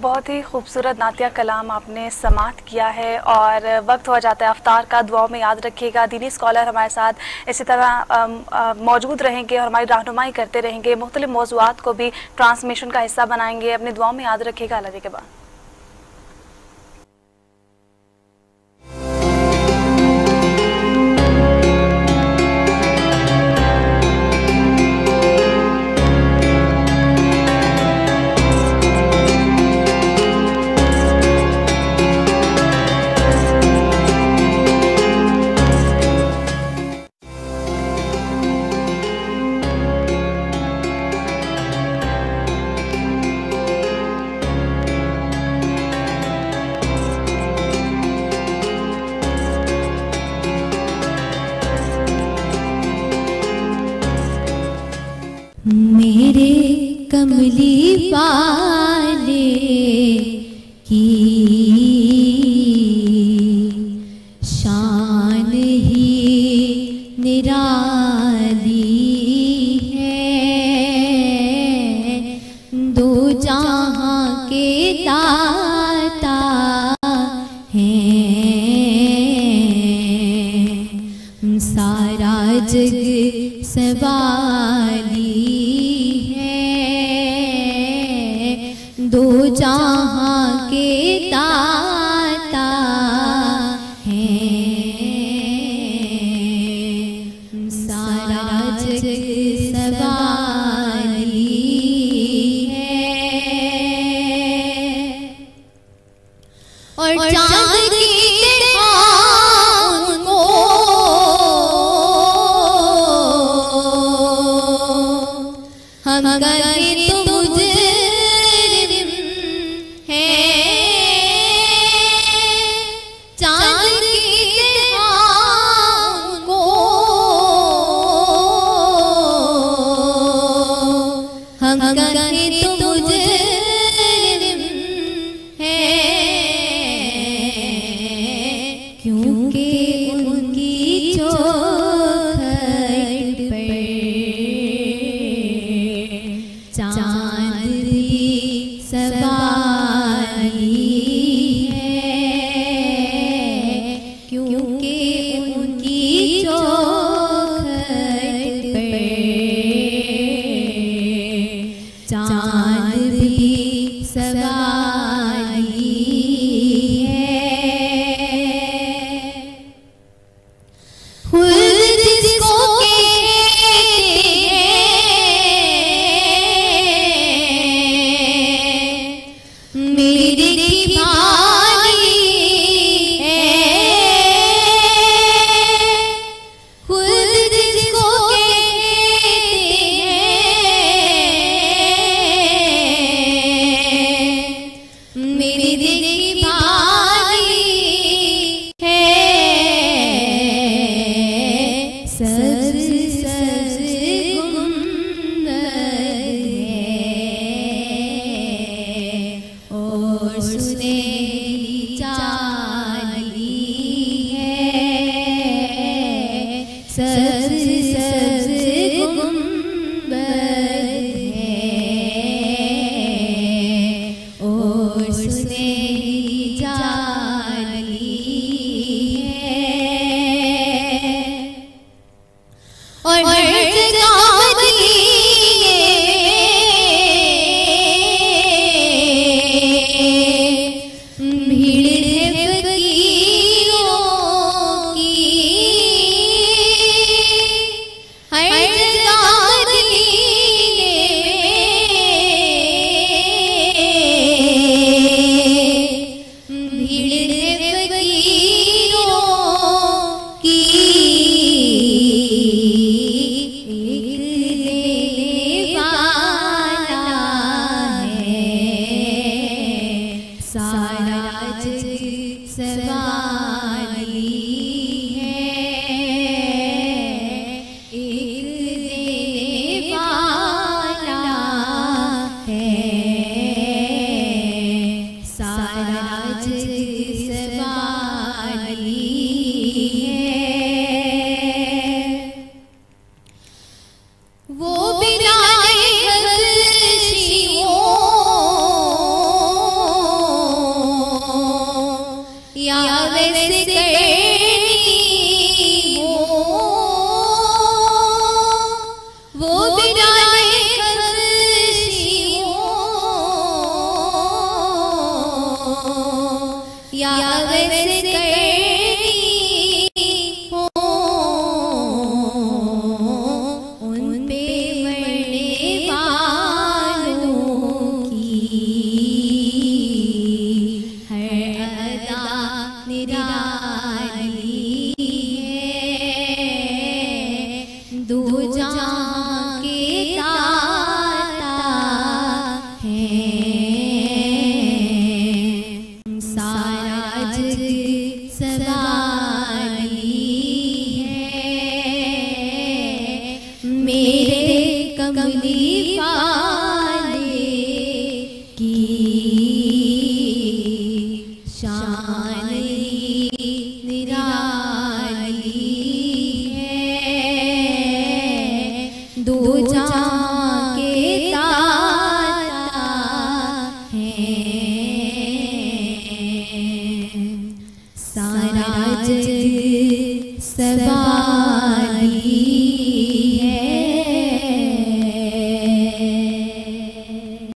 Speaker 1: बहुत ही खूबसूरत नातिया कलाम आपने समात किया है और वक्त हो जाता है अफ्तार का। दुआओं में याद रखिएगा। दीनी स्कॉलर हमारे साथ इसी तरह मौजूद रहेंगे और हमारी रहनुमाई करते रहेंगे, मुख्तलिफ मौज़ूआत को भी ट्रांसमिशन का हिस्सा बनाएंगे। अपनी दुआओं में याद रखिएगा। अल्लाह के बाद
Speaker 6: कमली वाले की शान ही निराली है। दो जहां के दाता हैं, सारा जग सवाली है। दो जहां के दाता हैं, सारा जग सवाली है। और चांद की तरह उनको हम करके तो मुजरिम हैं। चांद की तरह उनको हम करके तो मुजरिम हैं, क्योंकि उनकी चौखट पर चांदनी सवाली है। क्योंकि उनकी चौखट पर चांदनी सवाली है। खुद जिसको कहते हैं मेरे की भाली है। खुद जिसको कहते हैं मेरे की भाली है। सब्ज़ सब्ज़ गुंबद है और सुनहरी चाली है। सब्ज़ सब्ज़ गुंबद है और सुनहरी चाली है। और हर जगह मदीने में भीड़ है फकीरों की। हर जगह मदीने में भीड़ है फकीरों की। सारा जग सवाली है, एक देने वाला है। सारा जग सवाली है। वो बिना या वैसे करनी हो, वो बिना खर्ची हो या वैसे करनी हो, उन पे सबा